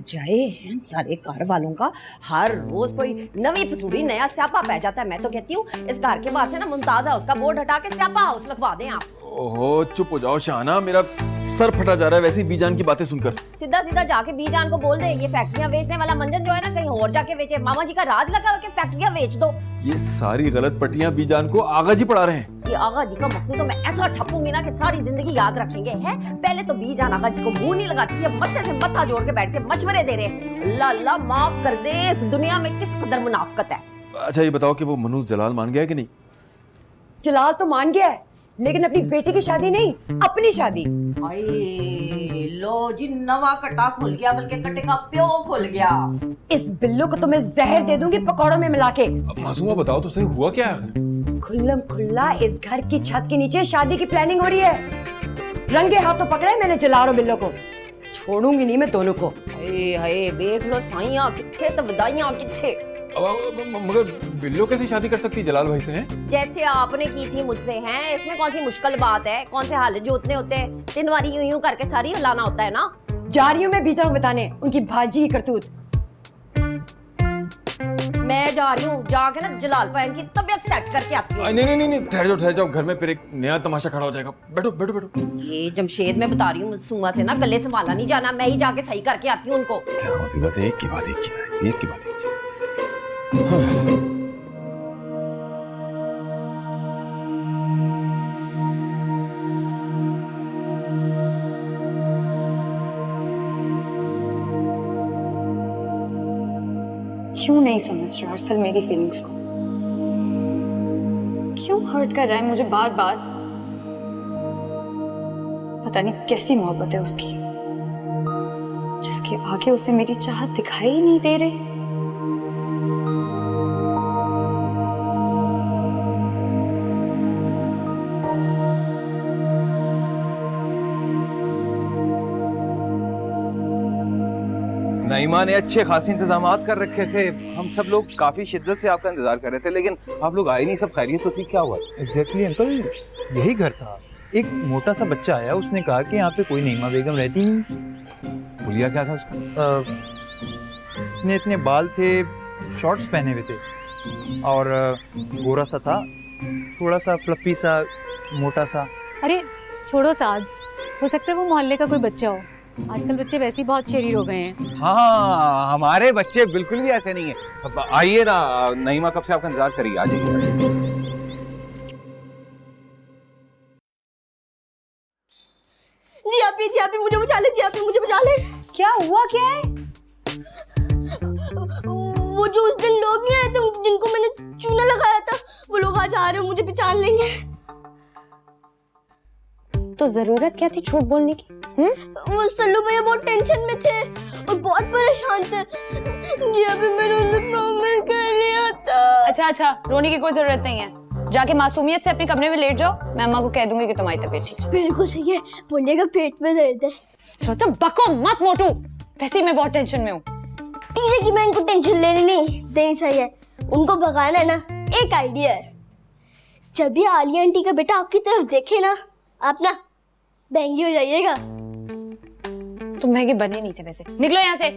जाए हैं सारे घर वालों का। हर रोज कोई नवी पसूड़ी नया स्यापा पै जाता है। मैं तो कहती हूँ इस घर के बाहर से ना मुमताज हाउस का बोर्ड हटा के स्यापा हाउस लगवा दें आप। ओहो चुप हो जाओ शाहाना, मेरा सर फटा जा रहा है वैसे ही बीजान की बातें सुनकर। सीधा सीधा जाके बीजान को बोल दे ये फैक्ट्रियां बेचने वाला मंजन जो है ना कहीं और जाके बेचे। मामा जी का राज लगा के फैक्ट्रियां बेच दो। ये सारी गलत पट्टियां बीजान को आगा जी पढ़ा रहे हैं। ये आगा जी का मकसद तो मैं ऐसा ठपूंगी ना कि सारी जिंदगी याद रखेंगे। हैं पहले तो बीजान आगा जी को मुंह नहीं लगाती है, मत्थे से मत्था जोड़ के बैठ के मशवरे दे रहे। अल्लाह अल्लाह माफ कर दे, इस दुनिया में किस कदर मुनाफकत है। अच्छा ये बताओ कि वो मनूज जलाल मान गया है कि नहीं? जलाल तो मान गया है लेकिन अपनी बेटी की शादी नहीं, अपनी शादी। हाय लो जी नवा कट्टा खुल गया, बल्कि कट्टे का प्यो खुल गया। इस बिल्लू को तो मैं जहर दे दूंगी पकौड़ों में मिला के। अब मासूमा बताओ तो सही हुआ क्या है? खुल्लम खुल्ला इस घर की छत के नीचे शादी की प्लानिंग हो रही है। रंगे हाथों पकड़े मैंने जलाल और बिल्लो को, छोड़ूंगी नहीं मैं दोनों को। हाय हाय देख लो साइयां किथे तो बधाइयां किथे। मगर बिल्लो कैसे शादी कर सकती जलाल भाई से? हैं जैसे आपने की थी मुझसे। हैं इसमें कौन सी मुश्किल बात है? कौन से हाल जोतने होते हैं? 3 बारी यूं यूं करके सारी हिलाना होता है ना। जा रही हूँ मैं बीजा को बताने उनकी भाजी की करतूत। मैं जा रही हूँ, जाके ना जलाल भाई की तबीयत सेट करके आती हूँ। नहीं ठहर जाओ, घर में फिर एक नया तमाशा खड़ा हो जाएगा। बैठो बैठो बैठो। ये जमशेद मैं बता रही हूँ सुमा से ना गले संभाला नहीं जाना, मैं ही जाके सही करके आती हूँ उनको। क्या मुसीबत है, एक की बात एक चीज, एक की बात एक चीज। क्यों नहीं समझ रहा अरसल मेरी फीलिंग्स को? क्यों हर्ट कर रहा है मुझे बार बार? पता नहीं कैसी मोहब्बत है उसकी जिसके आगे उसे मेरी चाहत दिखाई ही नहीं दे रही। नईमा ने अच्छे खासे इंतजामात कर रखे थे। हम सब लोग काफी शिद्दत से आपका इंतजार कर रहे थे लेकिन आप लोग आए नहीं। सब खैरियत तो थी? क्या हुआ? एग्जैक्टली अंकल, यही घर था। एक मोटा सा बच्चा आया, उसने कहा कि यहाँ पे कोई नईमा बेगम रहती नहीं। हुलिया क्या था उसका? इतने इतने बाल थे, शॉर्ट्स पहने हुए थे और गोरा सा था, थोड़ा सा फ्लफी सा, मोटा सा। अरे छोड़ो साद, हो सकता है वो मोहल्ले का कोई बच्चा हो। आजकल बच्चे वैसे ही बहुत शरीर हो गए हैं। हाँ हमारे बच्चे बिल्कुल भी ऐसे नहीं है। आइए ना, नईमा कब से आपका इंतजार करिए, आ जाइए। जी आप मुझे बचा ले, जी आप मुझे बचा ले। क्या हुआ? क्या है? वो जो उस दिन लोग नहीं आए थे जिनको मैंने चूना लगाया था, वो लोग आज आ रहे हो, मुझे पहचान लेंगे। तो जरूरत क्या थी झूठ बोलने की? वो सल्लू भैया बहुत टेंशन में थे और बहुत परेशान थे। जी अभी मैंने उनसे प्रॉमिस कर लिया था। अच्छा रोने की कोई जरूरत नहीं है। जाके मासूमियत से अपने कमरे में लेट जाओ, मैं अम्मा को कह दूंगी कि तुम्हारी तबीयत ठीक है। बिल्कुल सही है, बोलिएगा पेट में दर्द है। सोचो बको मत मोटू, वैसे ही मैं बहुत टेंशन में हूँ। ठीक है, मैं इनको टेंशन लेनी नहीं देनी चाहिए। उनको भगाना है ना, एक आइडिया है। जब भी आलिया आंटी का बेटा आपकी तरफ देखे ना, आप ना बैंगी हो जाइएगा। तुम महंगे बने नहीं थे वैसे, निकलो यहाँ से,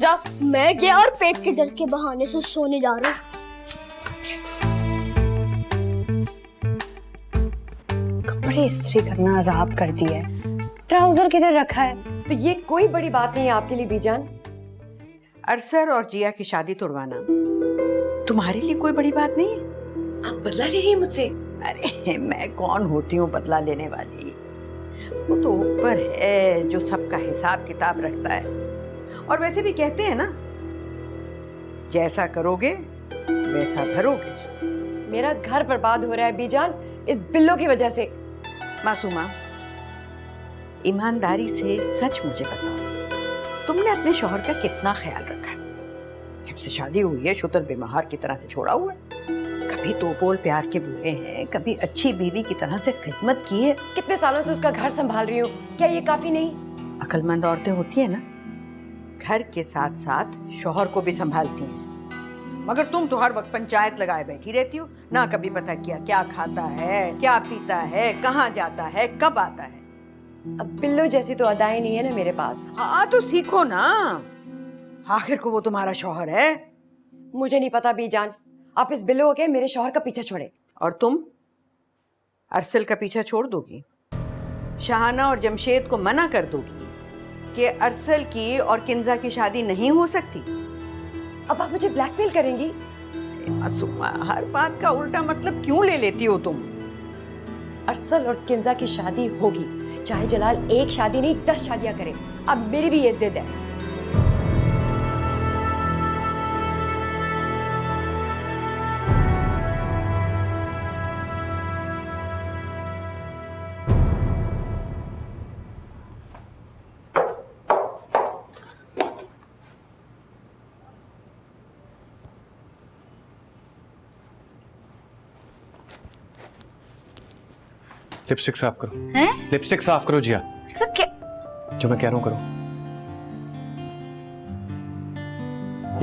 जाओ। मैं क्या और पेट के दर्द के बहाने से सोने जा रहा हूँ। कपड़े इस्त्री करना अजाब कर दिया है, ट्राउजर किधर रखा है? तो ये कोई बड़ी बात नहीं है आपके लिए बीजान। अरसर और जिया की शादी तोड़वाना तुम्हारे लिए कोई बड़ी बात नहीं है। आप बदला ले रही हैं मुझसे? अरे मैं कौन होती हूँ बदला लेने वाली? वो तो ऊपर है जो सबका हिसाब किताब रखता है। और वैसे भी कहते हैं ना, जैसा करोगे वैसा भरोगे। मेरा घर बर्बाद हो रहा है बीजान इस बिल्लो की वजह से। मासूमा, ईमानदारी से सच मुझे बताओ, तुमने अपने शौहर का कितना ख्याल रखा? जब से शादी हुई है शुतर बेमहार की तरह से छोड़ा हुआ है। कभी तो बोल प्यार के बुरे हैं, कभी अच्छी बीवी की तरह से खिदमत की है। कितने सालों से उसका घर संभाल रही हो, क्या ये काफी नहीं? अक्लमंद औरतें होती है ना, घर के साथ साथ शौहर को भी संभालती हैं। मगर तुम तो हर वक्त पंचायत लगाए बैठी रहती हो, ना कभी पता किया क्या खाता है, क्या पीता है, कहाँ जाता है, कब आता है। अब बिल्लो जैसी तो अदाएं नहीं है ना मेरे पास। हाँ तो सीखो ना, आखिर को वो तुम्हारा शौहर है। मुझे नहीं पता बीजान, आप इस बिल्लो के मेरे शौहर का पीछा छोड़े। और तुम अरसल का पीछा छोड़ दोगी? शाहाना और जमशेद को मना कर दोगी कि अरसल की और किंजा की शादी नहीं हो सकती? अब आप मुझे ब्लैकमेल करेंगी? मासूमा, हर बात का उल्टा मतलब क्यों ले लेती हो तुम? अरसल और किंजा की शादी होगी, चाहे जलाल एक शादी नहीं 10 शादियां करे। अब मेरी भी ये जिद है। लिपस्टिक साफ करो। हैं? लिपस्टिक साफ करो जिया। सब क्या? जो मैं कह रहा हूँ करो।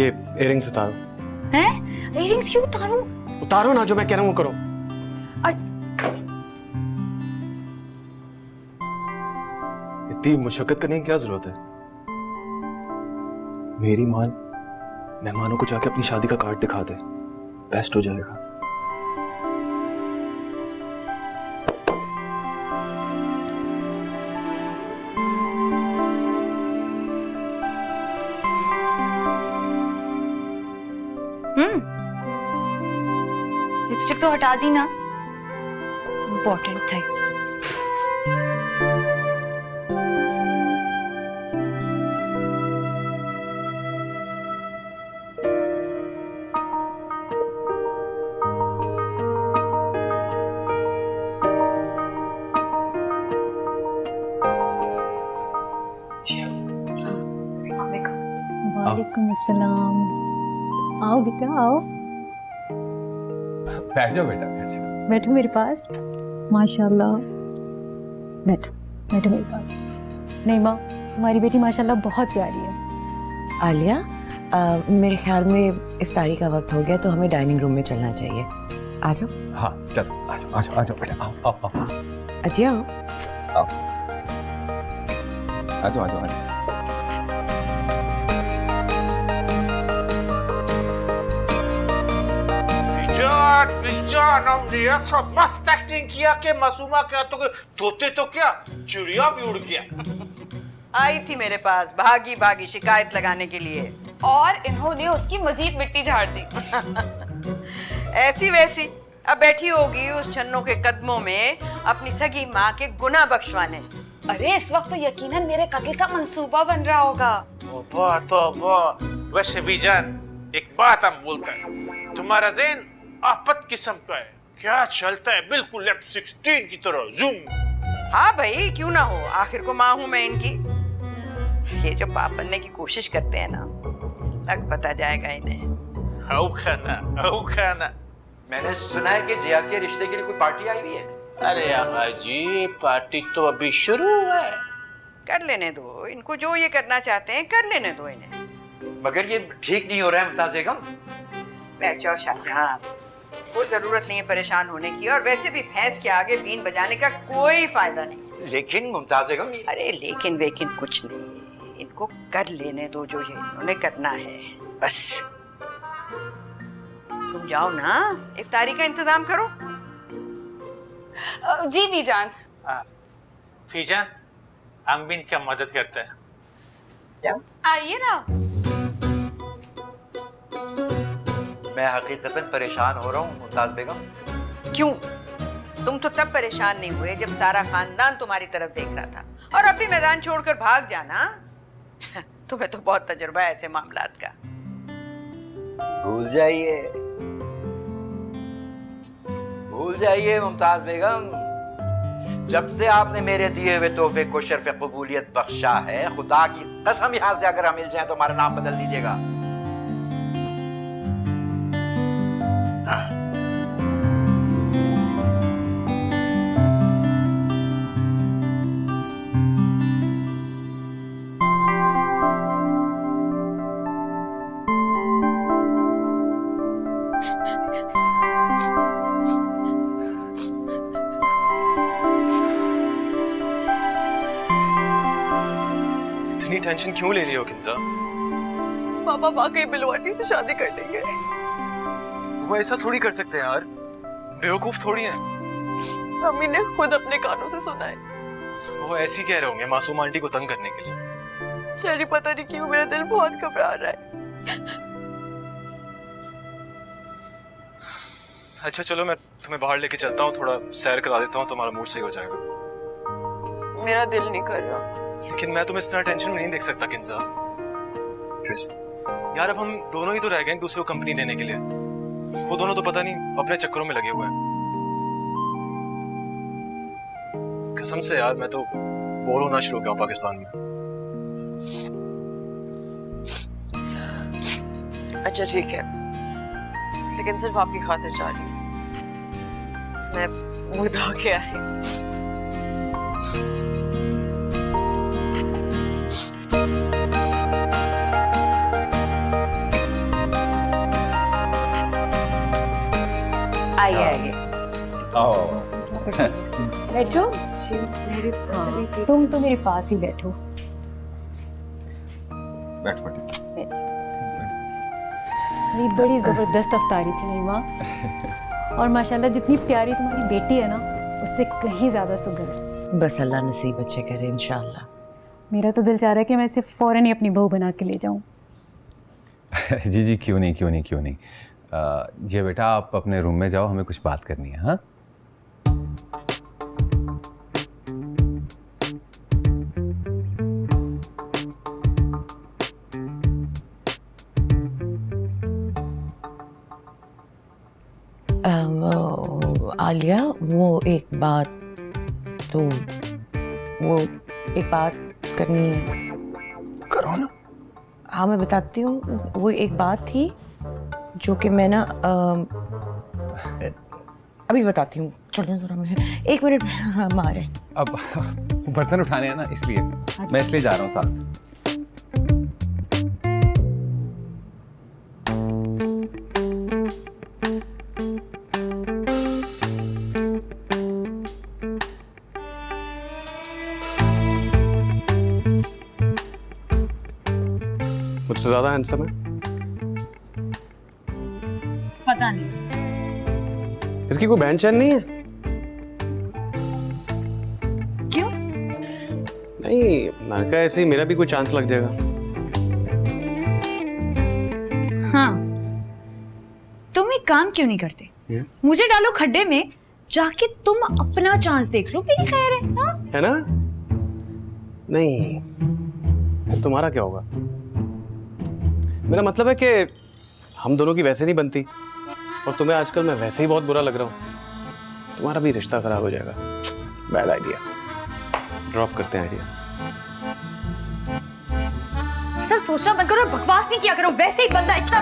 ये इयररिंग्स उतारो। हैं? इयररिंग्स क्यों उतारूं? उतारो ना, जो मैं कह रहा हूँ वो करो। इतनी मुशक्कत करने की क्या जरूरत है? मेरी मां मेहमानों को जाके अपनी शादी का कार्ड दिखा दे, बेस्ट हो जाएगा। लिपस्टिक तो हटा दी ना, इम्पोर्टेंट था। वालेकुम अस्सलाम। आओ बेटा आओ, बैठ जाओ बेटा, बैठ जाओ। बैठो मेरे पास। माशाल्लाह, बैठो बैठो मेरे पास। नहीं माँ, हमारी बेटी माशाल्लाह बहुत प्यारी है। आलिया, मेरे ख्याल में इफ्तारी का वक्त हो गया, तो हमें डाइनिंग रूम में चलना चाहिए। आ जाओ। हाँ चलो, आ जाओ आ जाओ आ जाओ बेटा, आओ आओ आओ। अजी आओ। आओ आ जाओ आ जाओ आ जाओ। हमने ऐसा मस्त एक्टिंग किया कि मासूमा क्या तो तोते तो क्या चिड़िया भी उड़ गया। आई थी मेरे पास भागी भागी शिकायत लगाने के लिए, और इन्होंने उसकी मजीद मिट्टी झाड़ दी। ऐसी वैसी अब बैठी होगी उस छन्नों के कदमों में अपनी सगी माँ के गुनाह बख्शवाने। अरे इस वक्त तो यकीनन मेरे कत्ल का मंसूबा बन रहा होगा। तौबा। वैसे भी जान, एक बात हम बोलते हैं, तुम्हारा ज़हन आफत किस्म का है, क्या चलता है बिल्कुल F-16 की तरह जूम। हाँ भाई, क्यों ना हो, आखिर को माँ हूँ मैं इनकी। ये जो पाप बनने की कोशिश करते हैं ना, लग पता जाएगा इन्हें। हाउ खाना। मैंने सुना है कि जिया के रिश्ते के लिए कोई पार्टी आई हुई है। अरे आका जी, पार्टी तो अभी शुरू है। कर लेने दो इनको, जो ये करना चाहते हैं कर लेने दो इन्हें। मगर ये ठीक नहीं हो रहा है मुमताज बेगम। बैठ जाओ शाहजहां, कोई जरूरत नहीं है परेशान होने की, और वैसे भी भैंस के आगे बीन बजाने का कोई फायदा नहीं। लेकिन मुमताज बेगम, अरे लेकिन वेकिन कुछ नहीं, इनको कर लेने दो जो ये इन्होंने करना है, बस। तुम जाओ ना, इफ्तारी का इंतजाम करो। जी बीजान। फीजान, हम भी इनका मदद करते हैं। आइए ना। मैं हकीकतन परेशान हो रहा हूँ मुमताज बेगम। क्यों? तुम तो तब परेशान नहीं हुए जब सारा खानदान तुम्हारी तरफ देख रहा था, और अब भी मैदान छोड़कर भाग जाना। तुम्हें तो बहुत तजुर्बा है ऐसे मामलात का। भूल जाइए मुमताज बेगम, जब से आपने मेरे दिए हुए तोहफे को शर्फ कबूलियत बख्शा है, खुदा की कसम यहाँ से अगर हम मिल जाए तो हमारा नाम बदल दीजिएगा। इतनी टेंशन क्यों ले रही हो किंजा? पापा वाकई बिल्लू आंटी से शादी कर लेंगे। वो ऐसा थोड़ी कर सकते हैं यार, बेवकूफ थोड़ी है। अम्मी ने खुद अपने कानों से सुना है। वो ऐसी कह रहे होंगे मासूम आंटी को तंग करने के लिए। शहरी पता नहीं क्यों मेरा दिल बहुत घबरा रहा है। अच्छा चलो मैं तुम्हें बाहर लेके चलता हूँ, थोड़ा सैर करा देता हूँ, तुम्हारा मूड सही हो जाएगा। मेरा दिल नहीं कर रहा। लेकिन मैं तुम्हें इस तरह टेंशन में नहीं देख सकता किंजा। यार अब हम दोनों ही तो रह गए एक दूसरे को कंपनी देने के लिए। वो दोनों तो पता नहीं अपने चक्करों में लगे हुए हैं। कसम से यार मैं तो बोर होना शुरू हो गया हूँ पाकिस्तान में। अच्छा ठीक है, लेकिन सिर्फ आपकी खातिर जा रही हूँ। मैं मुंह धो के आई। आइए आइए बैठो। मेरे तुम तो मेरे पास ही बैठो। बैठ। ये बड़ी जबरदस्त अफ्तारी थी नईमा, और माशाल्लाह जितनी प्यारी तुम्हारी बेटी है ना, उससे कहीं ज्यादा सुघड़। बस अल्लाह नसीब अच्छे करे इंशाल्लाह। मेरा तो दिल चाह रहा है कि मैं इसे फौरन ही अपनी बहू बना के ले जाऊं। जी क्यों नहीं। ये बेटा आप अपने रूम में जाओ, हमें कुछ बात करनी है। हाँ आलिया वो एक बात करनी है। करो ना। हाँ मैं बताती हूँ। वो एक बात थी जो कि मैं ना अभी बताती हूँ। चलो जरा मैं 1 मिनट मारे। अब बर्तन उठाने हैं ना, इसलिए मैं इसलिए जा रहा हूँ साथ। मुझसे ज्यादा हैंडसम है। पता नहीं इसकी कोई बहन चैन नहीं है? क्यों? नहीं, मैंने कहा ऐसे ही मेरा भी कोई चांस लग जाएगा। हाँ, तुम एक काम क्यों नहीं करते? मुझे डालो खड्डे में, जाके तुम अपना चांस देख लो, मेरी खैर है। हाँ? है ना? नहीं, फिर तुम्हारा क्या होगा? मेरा मतलब है कि हम दोनों की वैसे नहीं बनती, और तुम्हें आजकल मैं वैसे ही बहुत बुरा लग रहा हूँ। तुम्हारा भी रिश्ता खराब हो जाएगा। बैड आइडिया, ड्रॉप करते हैं आइडिया। सब सोचना बंद करो और बकवास नहीं किया करो। वैसे ही बंदा इतना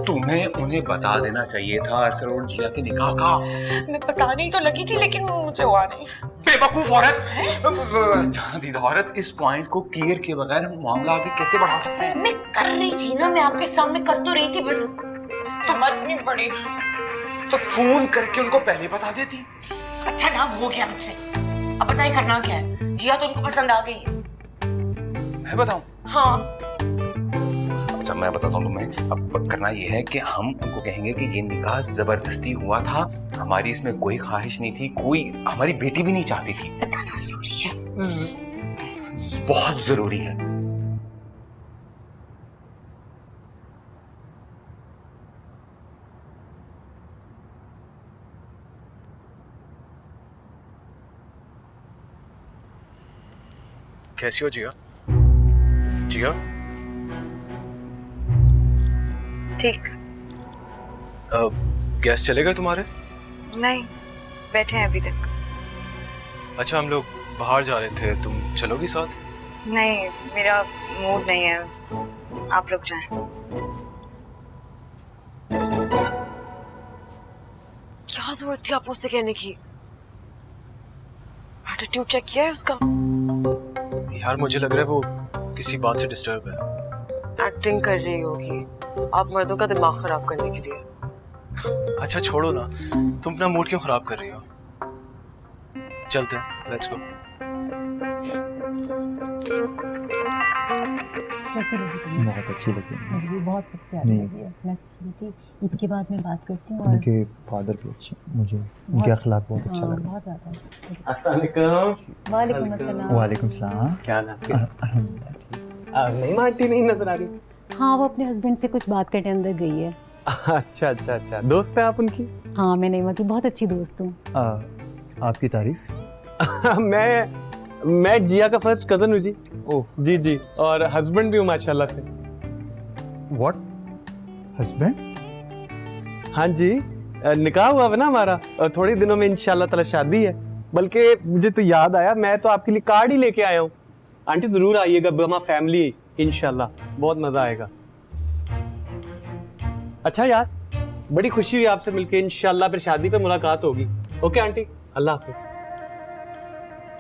तुम्हें उन्हें बता देना चाहिए था अरसर और जिया के निकाह का। मैं बताने ही तो लगी थी, लेकिन मुझे हुआ नहीं। बेवकूफ औरत, जानीदा औरत, इस पॉइंट को क्लियर किए बगैर हम मामला आगे कैसे बढ़ा सकते हैं? मैं कर रही थी ना, मैं आपके सामने कर तो रही थी, बस हिम्मत नहीं पड़ी। तो फोन करके उनको पहले बता देती। अच्छा नाम हो गया मुझसे, अब बताइए करना क्या है? जिया तो उनको पसंद आ गई है। मैं बताऊं? हाँ। अच्छा मैं बताता हूँ तुम्हें। अब करना ये है कि हम उनको कहेंगे कि ये निकाह जबरदस्ती हुआ था, हमारी इसमें कोई ख्वाहिश नहीं थी, कोई हमारी बेटी भी नहीं चाहती थी। बताना जरूरी है। बहुत जरूरी है। कैसी हो जिया? जिया ठीक। गैस चले गए तुम्हारे? नहीं, बैठे हैं अभी तक। अच्छा हम लोग बाहर जा रहे थे, तुम चलोगी साथ? नहीं, मेरा मूड नहीं है, आप लोग जाएं। क्या जरूरत थी आपको उससे कहने की? एटीट्यूड चेक किया है उसका? यार मुझे लग रहा है वो किसी बात से डिस्टर्ब है। एक्टिंग कर रही होगी, आप मर्दों का दिमाग खराब करने के लिए। अच्छा छोड़ो ना, तुम अपना मूड क्यों खराब कर रही हो? चलते हैं, लेट्स गो। कैसी लगी तुम्हें? बहुत अच्छी लगी मुझे भी बहुत प्यारी नहीं। लगी है। मैं सोच रही थी ईद के बाद मैं बात करती हूँ और उनके फादर भी अच्छे, मुझे उनके अखलाक बहुत अच्छा हाँ, लगा। बहुत ज़्यादा। अस्सलाम वालेकुम। वालेकुम अस्सलाम। वालेकुम सलाम। क्या हाल है आपके? नहीं आंटी नहीं नजर आ रही। हाँ, वो अपने हस्बैंड से कुछ बात करने अंदर गई है। अच्छा अच्छा अच्छा, दोस्त है आप उनकी? हाँ, मैं नईमा की बहुत अच्छी दोस्त हूँ। आपकी तारीफ? मैं जिया का फर्स्ट कजन हूँ जी। ओह जी जी, और हस्बैंड भी हूँ माशाल्लाह से। व्हाट? हस्बैंड? हाँ जी, निकाह हुआ है ना हमारा, थोड़े दिनों में इंशाल्लाह ताला शादी है। बल्कि मुझे तो याद आया, मैं तो आपके लिए कार्ड ही लेके आया हूँ। आंटी जरूर आइएगा, बमा फैमिली इंशाल्लाह, बहुत मजा आएगा। अच्छा यार, बड़ी खुशी हुई आपसे मिलके, इंशाल्लाह फिर शादी पे मुलाकात होगी। ओके आंटी, अल्लाह हाफिज।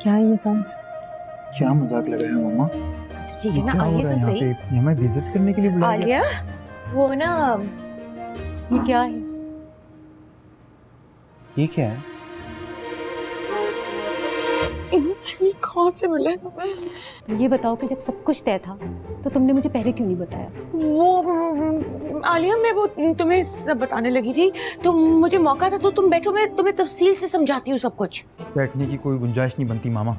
क्या है ये सब? क्या मजाक लगाया मम्मा? ठीक है ना, क्या हो आइए रहा तो है सही। यहाँ पे? हमें विजिट करने के लिए बुलाया आलिया, वो ना, ये क्या है? ये क्या है? कहाँ से मिले तुम्हें? ये बताओ कि जब सब कुछ तय था तो तुमने मुझे पहले क्यों नहीं बताया? वो आलिया, मैं वो तुम्हें सब बताने लगी थी, तो मुझे मौका था, तो तुम बैठो, मैं तुम्हें तफसील से समझाती हूँ सब कुछ। बैठने की कोई गुंजाइश नहीं बनती मामा,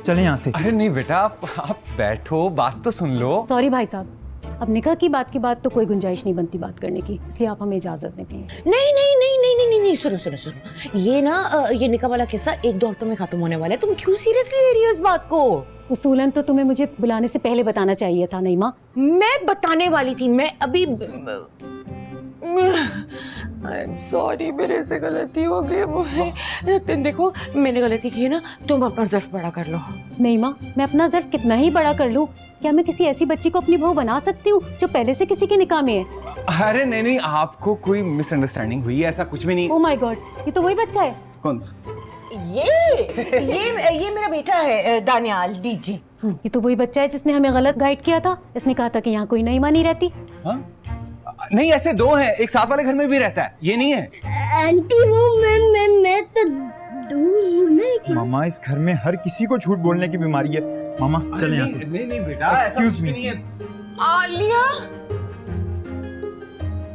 चलें यहाँ से। अरे नहीं बेटा, आप बैठो, बात तो सुन लो। सॉरी भाई साहब, अब निकाह की बात के बाद तो कोई गुंजाइश नहीं बनती बात करने की, इसलिए आप हमें इजाजत दें प्लीज। नहीं नहीं नहीं नहीं नहीं नहीं नहीं, सुनो सुनो सुनो, ये ना ये निकाह वाला किस्सा 1-2 हफ्तों में खत्म होने वाला है। तुम क्यों सीरियसली ले रही हो इस बात को? उसूलन तो तुम्हें मुझे बुलाने से पहले बताना चाहिए था नईमा। मैं बताने वाली थी, मैं अभी सॉरी, मेरे से गलती हो गई। वो देखो, मैंने गलती की है ना, तुम अपना ज़र्फ बड़ा कर लो। नईमा, मैं अपना ज़र्फ कितना ही बड़ा कर लूं, क्या मैं किसी ऐसी बच्ची को अपनी बहू बना सकती हूँ जो पहले से किसी के निकाह में है? अरे नहीं नहीं, आपको कोई मिसअंडरस्टैंडिंग हुई है, ऐसा कुछ भी नहीं। ओह माय गॉड, ये तो वही बच्चा है। कौन? ये मेरा बेटा है दानियाल डीजे। ये तो वही बच्चा है जिसने हमें गलत गाइड किया था। इसने कहा था कि यहाँ कोई नईमा नहीं रहती। हाँ? नहीं, ऐसे दो हैं, एक साथ वाले घर में भी रहता है, ये नहीं है। आंटी वो मैं तो दूर मामा, इस घर में हर किसी को झूठ बोलने की बीमारी है। मामा चलें यहाँ से। नहीं नहीं बेटा, एक्सक्यूज मी। आलिया,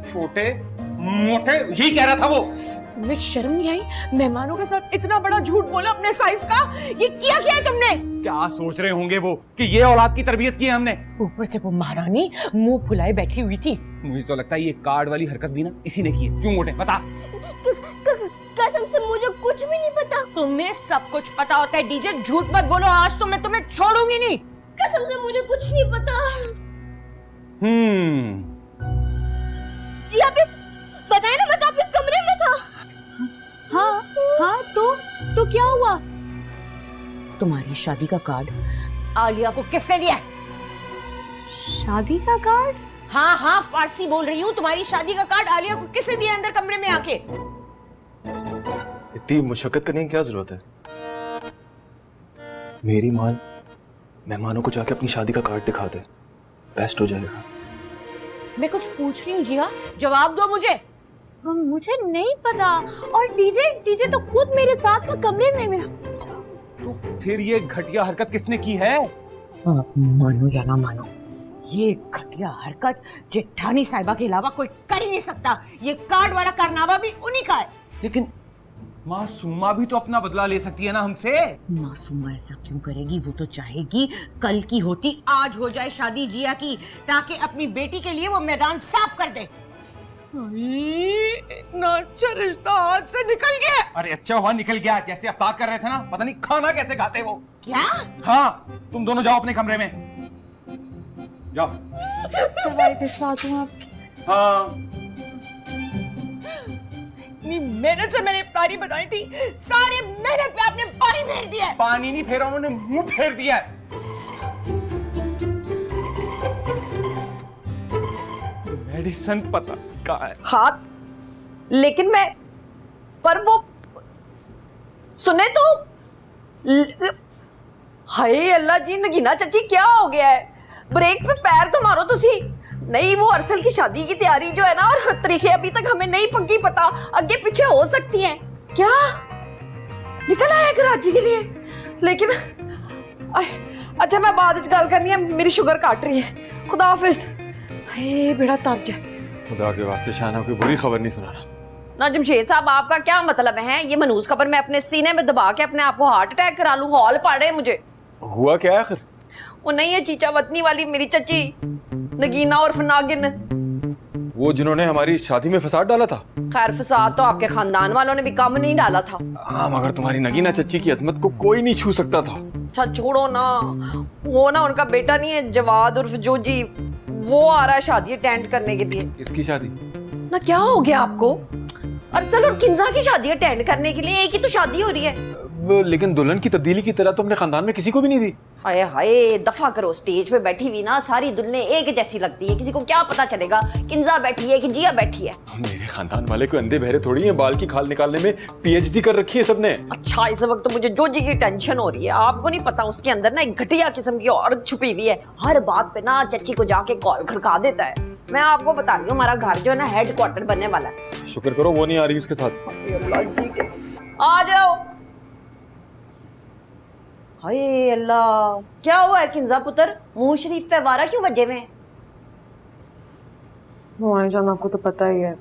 छोटे मोटे, यही कह रहा था वो। तुम्हें शर्म नहीं आई? मेहमानों के साथ इतना बड़ा झूठ बोला अपने साइज का, ये किया क्या है तुमने? क्या सोच रहे होंगे वो कि ये औलाद की तरबियत की है हमने? ऊपर से वो महारानी मुंह फुलाए बैठी हुई थी। मुझे तो लगता है ये कार्ड वाली हरकत भी ना इसी ने की है। क्यों मोटे, बता। कसम से मुझे कुछ भी नहीं पता। तुम्हें सब कुछ पता होता है डीजे, झूठ मत बोलो, आज तो मैं तुम्हें छोड़ूंगी नहीं। कसम से मुझे कुछ नहीं पता। जी आप बताए ना, मैं तो आपके कमरे में था। हाँ हाँ, तो क्या हुआ? तुम्हारी शादी का कार्ड आलिया को किसने दिया? शादी का कार्ड? हाँ हाँ, फारसी बोल रही हूँ। तुम्हारी शादी का कार्ड आलिया को किसने दिया अंदर कमरे में आके? इतनी मुशक्कत करने की क्या जरूरत है? मेरी माल मेहमानों को जाके अपनी शादी का कार्ड दिखा दे, बेस्ट हो जाएगा। मैं कुछ पूछ रही हूँ जिया, जवाब दो मुझे। मुझे नहीं पता, और डीजे तो खुद मेरे साथ में कमरे में मेरा। तो फिर ये घटिया हरकत किसने की है? आप मानो या ना मानो, ये घटिया हरकत जेठानी साहिबा के अलावा कोई कर ही नहीं सकता। ये कार्ड वाला कारनामा भी उन्हीं का है। लेकिन मासूमा भी तो अपना बदला ले सकती है ना हमसे। मासूमा ऐसा क्यों करेगी? वो तो चाहेगी कल की होती आज हो जाए शादी जिया की, ताकि अपनी बेटी के लिए वो मैदान साफ कर दे। इतना अच्छा रिश्ता हाथ से निकल गया। अरे अच्छा हुआ निकल गया, जैसे अफ्तार कर रहे थे ना, पता नहीं खाना कैसे खाते वो। क्या? हाँ, तुम दोनों जाओ अपने कमरे में, जाओ। दवाई भिजवा दूं आपकी? हाँ। इतनी मेहनत से मैंने इफ्तारी बनाई थी, सारे मेहनत पे आपने पानी फेर दिया। पानी नहीं फेरा, उन्होंने मुंह फेर दिया। मेडिसिन पता कहाँ है? हाथ, लेकिन मैं, पर वो सुने तो हाय अल्लाह जी, नगीना चाची क्या हो गया है? ब्रेक पे पैर तो मारो तुसी। नहीं, वो अरसल की शादी की तैयारी जो है ना, और तरीके अभी तक हमें नहीं पक्की पता, आगे पीछे हो सकती हैं। क्या निकल आया कराची के लिए? लेकिन अच्छा, मैं बाद में गल करनी है, मेरी शुगर काट रही है। खुदा हाफिज। हे बेड़ा तर्ज है। खुदा के वास्ते शाहना कोई बुरी खबर नहीं सुनाना। ना जमशेद साहब, आपका क्या मतलब है? ये मनूस खबर मैं अपने सीने में दबा के अपने आप को हार्ट अटैक करा लूं? हॉल पड़े मुझे। हुआ क्या आखिर? वो नहीं है चीचा वतनी वाली मेरी चची नगीना और फनागिन, वो जिन्होंने हमारी शादी में फसाद डाला था। खैर फसाद तो आपके खानदान वालों ने भी कम नहीं डाला था। हाँ, मगर तुम्हारी नगीना चच्ची की अजमत को कोई नहीं छू सकता था। अच्छा छोड़ो ना, वो ना उनका बेटा नहीं है जवाद उर्फ जोजी, वो आ रहा है शादी अटेंड करने के लिए। इसकी शादी? ना क्या हो गया आपको? अरसल और किंजा की शादी अटेंड करने के लिए एक ही तो शादी हो रही है। लेकिन दुल्हन की तब्दीली की तरह तो अपने खानदान में किसी को भी नहीं दी। हाय हाय, दफा करो। स्टेज पे बैठी हुई ना सारी दुल्हनें एक जैसी लगती है, किसी को क्या पता चलेगा किंजा बैठी है कि जिया बैठी है। मेरे खानदान वाले कोई अंधे बहरे थोड़ी हैं, बाल की खाल निकालने में पीएचडी कर रखी है सबने। अच्छा, इस वक्त तो मुझे जोजी की टेंशन हो रही है। आपको नहीं पता उसके अंदर ना एक घटिया किस्म की औरत छुपी हुई है, हर बात पे ना चच्ची को जाके कॉल खड़का देता है। मैं आपको बता रही हूँ, हमारा घर जो है ना हेडक्वार्टर बनने वाला है। शुक्र करो वो नहीं आ रही उसके साथ। आ जाओ। हाय अल्लाह, क्या हुआ है किंजा पुत्र? मुंह शरीफ पे वारा क्यों वजे में? हमारी जान, आपको तो पता ही है,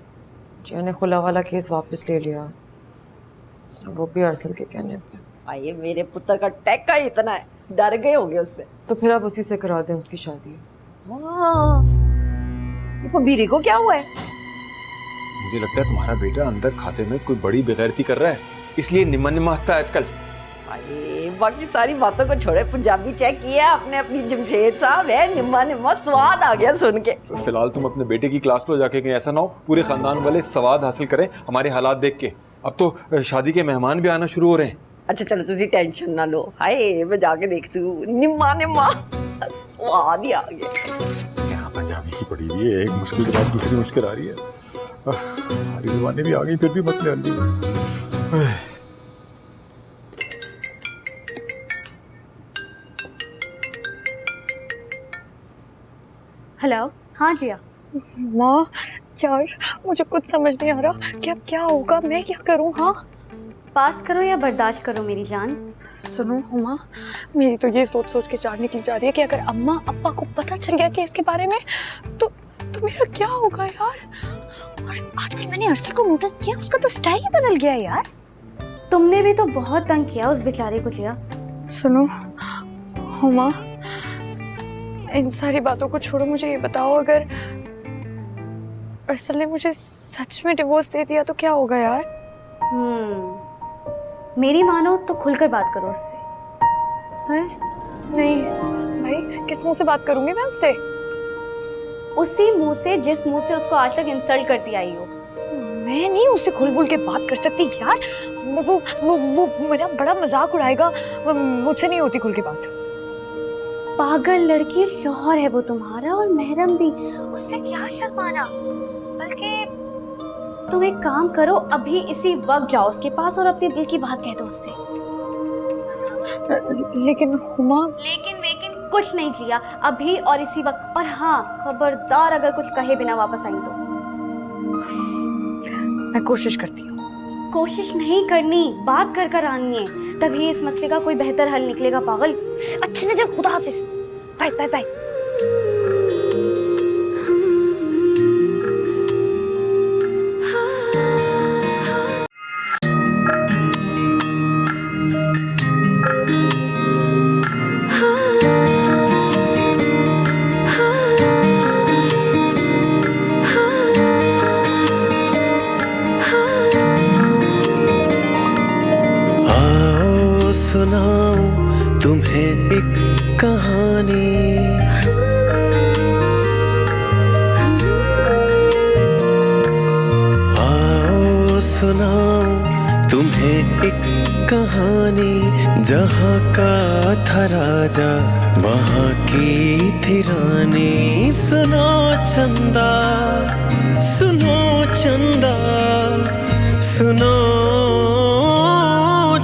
जिया ने खुला वाला केस वापस ले लिया, वो भी अरसल के कहने पे। आइए, मेरे पुत्र का टैक्का ही इतना है, डर गए होगे उससे। तो फिर आप उसी से करा दें उसकी शादी। ये बीरी को क्या हुआ है? मुझे लगता है तुम्हारा बेटा अंदर खाते में कोई बड़ी बेगैरती कर रहा है, इसलिए निम्मा निम्मा हंसता है आजकल। अरे बाकी सारी बातों को छोड़े, पंजाबी चेक किया आपने अपनी जमशेद साहब? है निम्मा निम्मा, स्वाद आ गया सुन के। फिलहाल तुम अपने बेटे की क्लास लो जाके, कहीं ऐसा ना हो पूरे खानदान वाले स्वाद हासिल करें हमारे हालात देख के। अब तो शादी के मेहमान भी आना शुरू हो रहे हैं। अच्छा चलो, तुझी टेंशन ना लो। हाय, मैं जाके देखती हूँ। निम्मा निम्मा स्वाद ही आ गया। यहाँ पंजाबी की पड़ी हुई है, एक मुश्किल के बाद दूसरी मुश्किल आ रही है। सारी जुबानें भी आ गई, फिर भी मसले हल नहीं। हेलो। हाँ जिया। माँ यार, मुझे कुछ समझ नहीं आ रहा कि अब क्या होगा, मैं क्या करूँ? हाँ, पास करो या बर्दाश्त करो मेरी जान। सुनो हुमा, मेरी तो ये सोच सोच के जान निकली जा रही है कि अगर अम्मा अप्पा को पता चल गया कि इसके बारे में तो मेरा क्या होगा यार। और आजकल मैंने अरसल को नोटिस किया, उसका तो स्टाइल ही बदल गया यार। तुमने भी तो बहुत तंग किया उस बेचारे को जिया। सुनो हुमा, इन सारी बातों को छोड़ो, मुझे ये बताओ, अगर अरसल ने मुझे सच में डिवोर्स दे दिया तो क्या होगा यार? मेरी मानो तो खुलकर बात करो उससे। हैं? नहीं भाई, किस मुंह से बात करूंगी मैं उससे? उसी मुंह से जिस मुंह से उसको आज तक इंसल्ट करती आई हो। मैं नहीं उससे खुल के बात कर सकती यार, वो मेरा बड़ा मजाक उड़ाएगा, मुझसे नहीं होती खुल के बात। पागल लड़की, शौहर है वो तुम्हारा और महरम भी, उससे क्या शर्माना। बल्कि तुम एक काम करो, अभी इसी वक्त जाओ उसके पास और अपने दिल की बात कह दो उससे। लेकिन हुमा, लेकिन कुछ नहीं किया, अभी और इसी वक्त। और हाँ, खबरदार अगर कुछ कहे बिना वापस आई तो। मैं कोशिश करती हूँ। कोशिश नहीं करनी, बात कर कर आनी है, तभी इस मसले का कोई बेहतर हल निकलेगा। पागल, अच्छे से खुदा हाफिज, बाय बाय बाय। सुनाऊं तुम्हें एक कहानी, आओ सुनाऊं तुम्हें एक कहानी, जहाँ का था राजा वहाँ की थी रानी। सुनो चंदा, सुनो चंदा, सुनो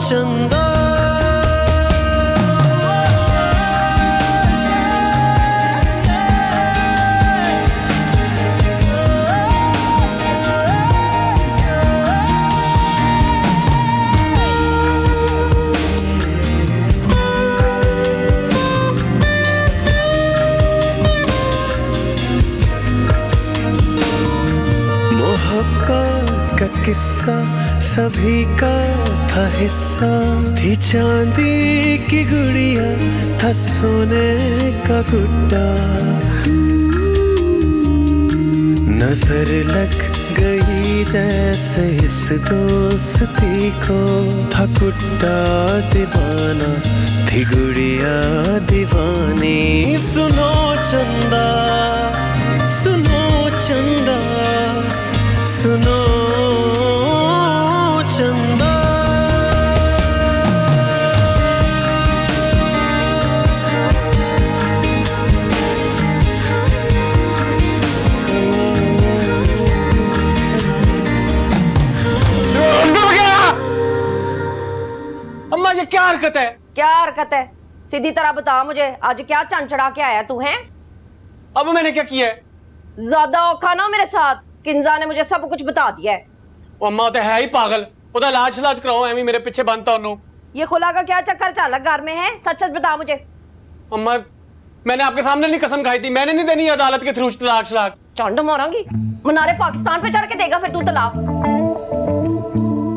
चंदा। गुस्सा सभी का था हिस्सा, थी चांदी की गुड़िया था सोने का गुड्डा। नजर लग गई जैसे इस दोस्ती को, था गुड्डा दीवाना थी गुड़िया दीवानी। सुनो चंदा सुनो चंदा सुनो चंदा। अम्मा ये क्या हरकत है? क्या हरकत है? सीधी तरह बता मुझे, आज क्या चंद चढ़ा के आया तू है? अब मैंने क्या किया है? ज्यादा औखा ना मेरे साथ, किंजा ने मुझे सब कुछ बता दिया है। वो अम्मा तो है ही पागल, उधर इलाज कराओ, एमी मेरे पीछे बनता उन्हों। ये खुला का क्या चक्कर चालक घर में है? सच सच बता मुझे। अम्मा मैंने आपके सामने नहीं कसम खाई थी, मैंने नहीं देनी अदालत के थ्रू तलाक शलाक। चंड मारांगी, मनारे पाकिस्तान पे चढ़ के देगा फिर तू तलाक।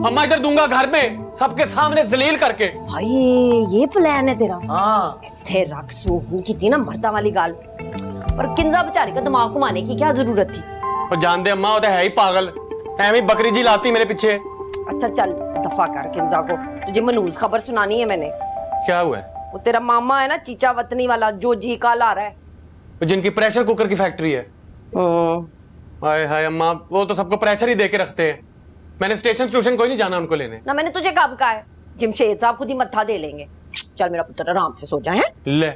अम्मा इधर दूंगा घर में सबके सामने जलील करके। भाई ये प्लान है तेरा? हाँ। इत्थे रख सूहू की थी ना मर्दा वाली गाल, पर किंजा बेचारी का दिमाग घुमाने की क्या जरूरत थी? और जान दे अम्मा वो तो है ही पागल, एमी बकरी जी लाती मेरे पीछे। अच्छा चल दफा कर किंजा को, तुझे मनूज खबर सुनानी है मैंने। क्या हुआ है? वो तेरा मामा है ना चीचा वतनी वाला जो जी का ला रहा है, जिनकी प्रेशर कुकर की फैक्ट्री है। हाय हाय अम्मा वो तो सबको प्रेशर ही दे के रखते हैं, मैंने स्टेशन कोई नहीं जाना उनको लेने। ना मैंने तुझे कब कहा है? जमशेद साहब खुद ही मत्था दे लेंगे। चल मेरा पुत्र आराम से सो जा है। ले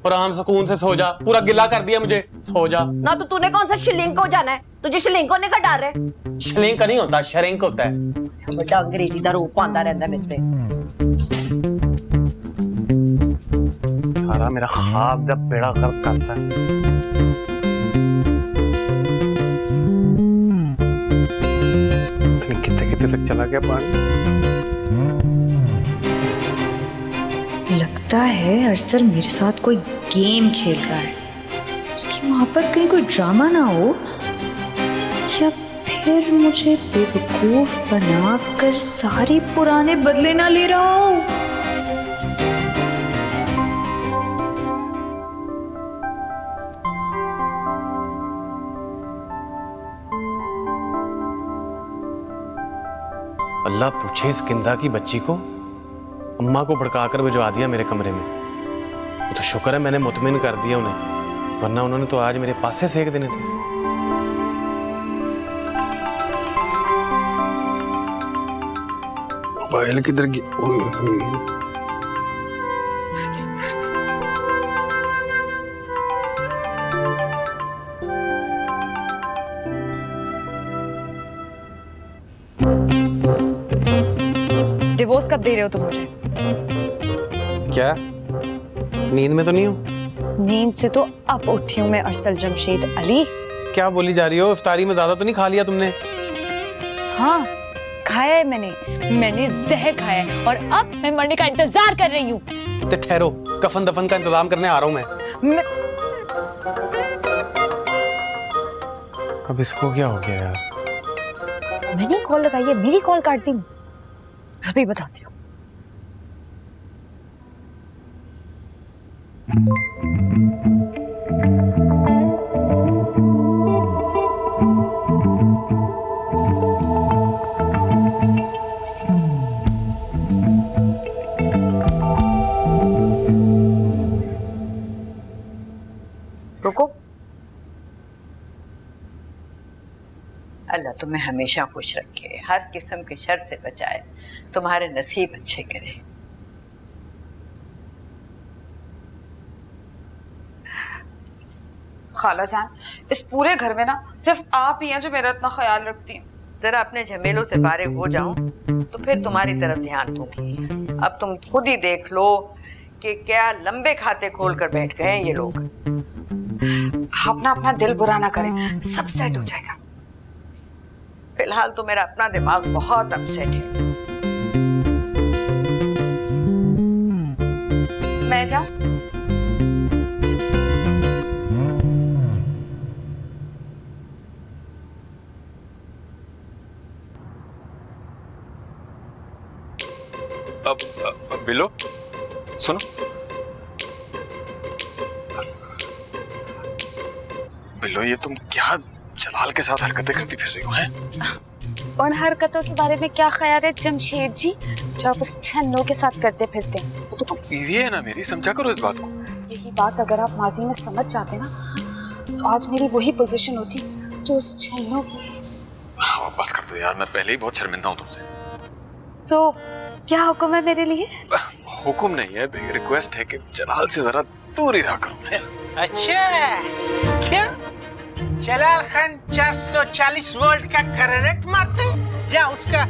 और आराम सुकून से सो जा, पूरा गिला कर दिया मुझे, सो जा। ना तो तूने कौन सा शिलिंग को जाना है? तुझे शिलिंग होने का डर है? शिलिंग का नहीं होता, शरिंक होता है। बड़ा अंग्रेजी दा रूप आंदा रहंदा मेरे ते। सारा मेरा ख्वाब जब बेड़ा गर्क करता है। कितने कितने तक चला गया पानी? लगता है अरसल मेरे साथ कोई गेम खेल रहा है, उसकी वहां पर कहीं कोई ड्रामा ना हो, या फिर मुझे बेवकूफ बनाकर सारे पुराने बदले ना ले रहा हो। अल्लाह पूछे इस किंजा की बच्ची को अम्मा को भड़काकर भिजवा दिया मेरे कमरे में। वो तो शुक्र है मैंने मुतमिन कर दिया उन्हें, वरना उन्होंने तो आज मेरे पास से सेक देने थे। मोबाइल किधर गया? डिवोर्स कब दे रहे हो तुम मुझे? क्या नींद में तो नहीं हो? नींद से तो अब उठी हूँ मैं अरसल जमशेद अली। क्या बोली जा रही हो? इफ्तारी में ज्यादा तो नहीं खा लिया तुमने? हाँ खाया है मैंने जहर खाया है और अब मैं मरने का इंतजार कर रही हूँ। तो ठहरो, कफन दफन का इंतजाम करने आ रहा हूँ मैं। अब इसको क्या हो गया यार? मैंने कॉल लगाई है, मेरी कॉल काट दी। अभी बताती हूँ। रुको। अल्लाह तुम्हें हमेशा खुश रखे, हर किस्म के शर से बचाए, तुम्हारे नसीब अच्छे करे। खाला जान, इस पूरे घर में ना सिर्फ आप ही हैं जो मेरा इतना ख्याल रखती हैं। जरा अपने झमेलों से फारिग हो जाऊं तो फिर तुम्हारी तरफ ध्यान दूंगी। अब तुम खुद ही देख लो कि क्या लंबे खाते खोल कर बैठ गए हैं ये लोग। आप ना अपना दिल बुरा ना करें, सब सेट हो जाएगा। फिलहाल तो मेरा अपना दिमाग बहुत अपसेट है। मैं जाऊं? सुनो, बिल्लो ये तुम क्या जलाल के साथ हरकतें करती फिर रही हो हैं? उन हरकतों के बारे में क्या ख्याल है जमशेद जी जो आप उस छन्नों के साथ करते फिरते हैं? तो तुम बीवी है ना मेरी, समझा करो इस बात को। यही बात अगर आप माजी में समझ जाते ना तो आज मेरी वही पोजीशन होती जो उस छन्नों की। हाँ, बस कर दो यार, मैं पहले ही बहुत शर्मिंदा हूँ तुमसे। तो क्या हुक्म है मेरे लिए? हुक्म नहीं है, रिक्वेस्ट है कि जलाल से जरा दूर ही रहा करो। अच्छा क्या जलाल खान 440 वोल्ट का करंट मारते या उसका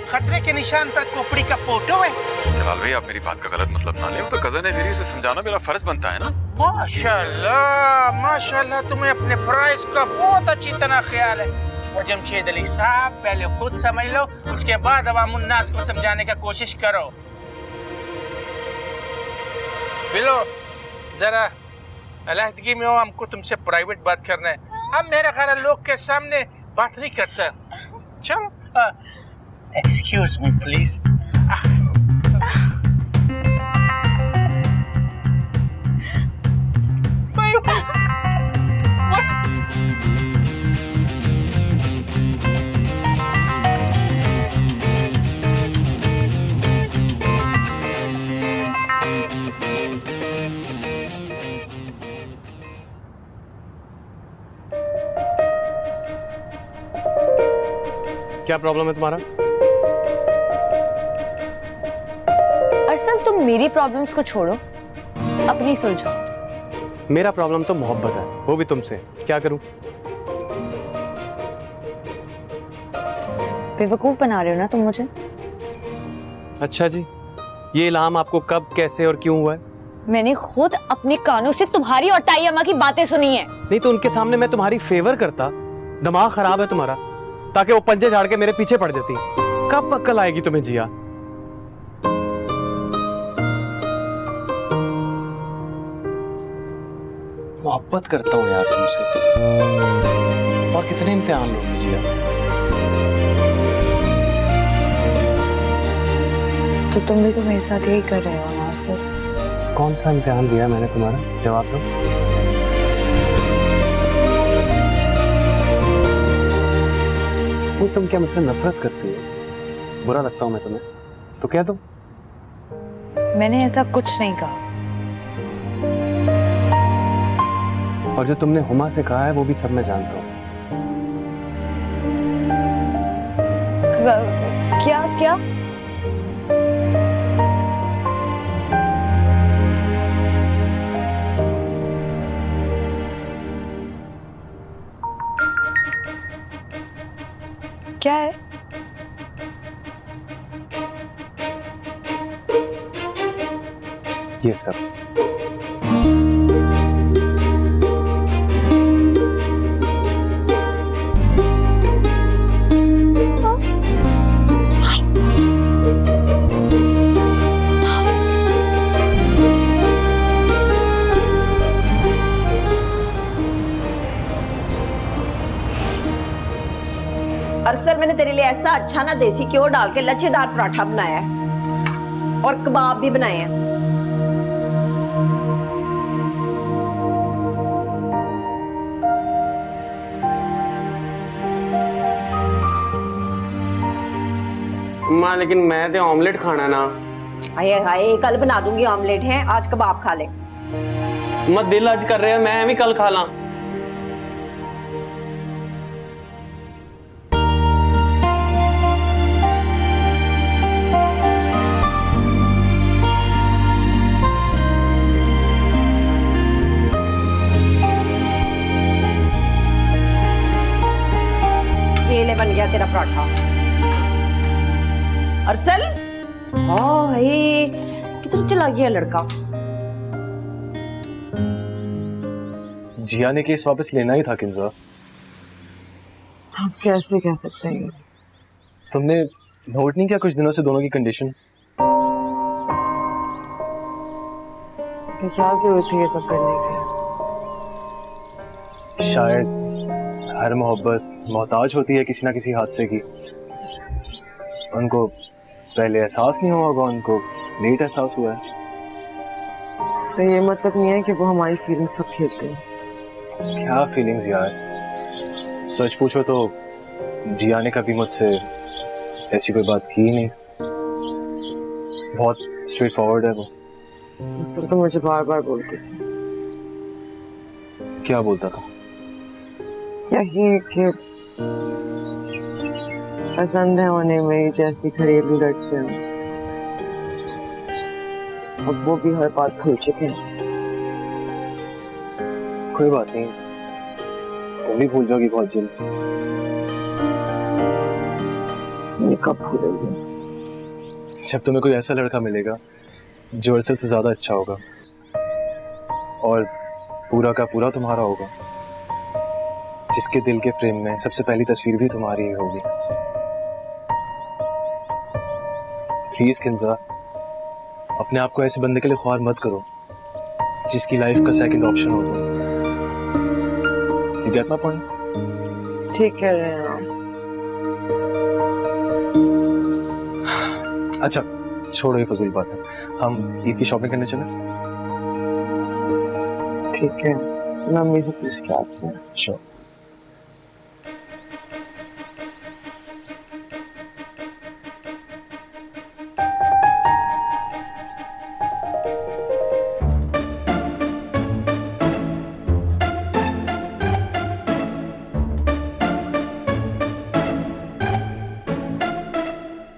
खतरे के निशान पर खोपड़ी का फोटो है? जलाल भाई आप मेरी बात का गलत मतलब ना ले, वो तो कजन है मेरी, उसे समझाना मेरा फर्ज बनता है ना। माशाल्लाह माशाल्लाह, तुम्हें अपने प्राइस का बहुत अच्छी तरह ख्याल है। और जमशेद अली साहब पहले खुद समझ लो, उसके बाद अवामुन नास को समझाने का कोशिश करो। बिलो जरा अलहदगी में हो, हमको तुमसे प्राइवेट बात करना है। हम मेरे घर लोग के सामने बात नहीं करता। चलो एक्सक्यूज मी प्लीज। क्या प्रॉब्लम है तुम्हारा? अरसल तुम मेरी प्रॉब्लम्स को छोड़ो, अपनी सुलझाओ। मेरा प्रॉब्लम तो मोहब्बत है, वो भी तुमसे। क्या करूं? बेवकूफ बना रहे हो ना तुम मुझे। अच्छा जी, ये इल्हाम आपको कब, कैसे और क्यों हुआ है? मैंने खुद अपने कानों से तुम्हारी और ताई अम्मा की बातें सुनी है। नहीं तो उनके सामने मैं तुम्हारी फेवर करता। दिमाग खराब है तुम्हारा, ताकि वो पंजे झाड़ के मेरे पीछे पड़ जाती। कब अक्ल आएगी तुम्हें जिया? मोहब्बत करता हूँ यार तुमसे, और कितने इम्तिहान लोगे जिया? तो तुम भी तो मेरे साथ यही कर रहे हो ना सर? कौन सा इम्तिहान दिया मैंने तुम्हारा? जवाब दो। तुम क्या मुझसे नफरत करती हो? बुरा लगता हूं मैं तुम्हें? तो कह दो। मैंने ऐसा कुछ नहीं कहा। और जो तुमने हुमा से कहा है वो भी सब मैं जानता हूँ। क्या क्या? क्या है? ये सब अरसल मैंने तेरे लिए ऐसा अच्छा ना देसी घ्यो डाल के लच्छेदार पराठा बनाया है और कबाब भी बनाए हैं। माँ लेकिन मैं तो ऑमलेट खाना ना। हाय हाय, कल बना दूंगी ऑमलेट है, आज कबाब खा ले। मत दिल आज कर रहे हैं, मैं भी कल खा ला। ये ले बन गया तेरा पराठा। अरसल, हाय किधर चला गया लड़का? जिया ने केस वापस लेना ही था किंजा। आप कैसे कह सकते हैं? तुमने नोट नहीं किया कुछ दिनों से दोनों की कंडीशन? क्या जरूरत थी ये सब करने की? शायद हर मोहब्बत मोहताज होती है किसी ना किसी हादसे की। उनको पहले एहसास नहीं हुआ होगा, उनको लेट एहसास हुआ है। तो ये मतलब नहीं है कि वो हमारी फीलिंग्स सब खेलते हैं। क्या फीलिंग्स यार, सच पूछो तो जिया ने कभी मुझसे ऐसी कोई बात की ही नहीं। बहुत स्ट्रेट फॉरवर्ड है वो। उस दिन तो मुझे बार बार बोलते थे। क्या बोलता था? यही कि पसंद है उन्हें मेरी जैसी घरेलू लड़कियां। अब वो भी हर बात भूल चुके हैं। कोई बात नहीं, तुम भी भूल जाओगी बहुत जल्द। मैं कब भूलूंगी? जब तुम्हें कोई ऐसा लड़का मिलेगा जो अरसल से ज्यादा अच्छा होगा और पूरा का पूरा तुम्हारा होगा, जिसके दिल के फ्रेम में सबसे पहली तस्वीर भी तुम्हारी ही होगी। प्लीज किंजा, अपने आप को ऐसे बंदे के लिए ख्वार मत करो जिसकी लाइफ का सेकंड ऑप्शन हो तुम। You get my point? ठीक कह रहे हैं आप। अच्छा छोड़ो ये फजूल बात है, हम ईद की शॉपिंग करने चलें? ठीक है, मैं मम्मी से पूछ के आती हूँ। श्योर।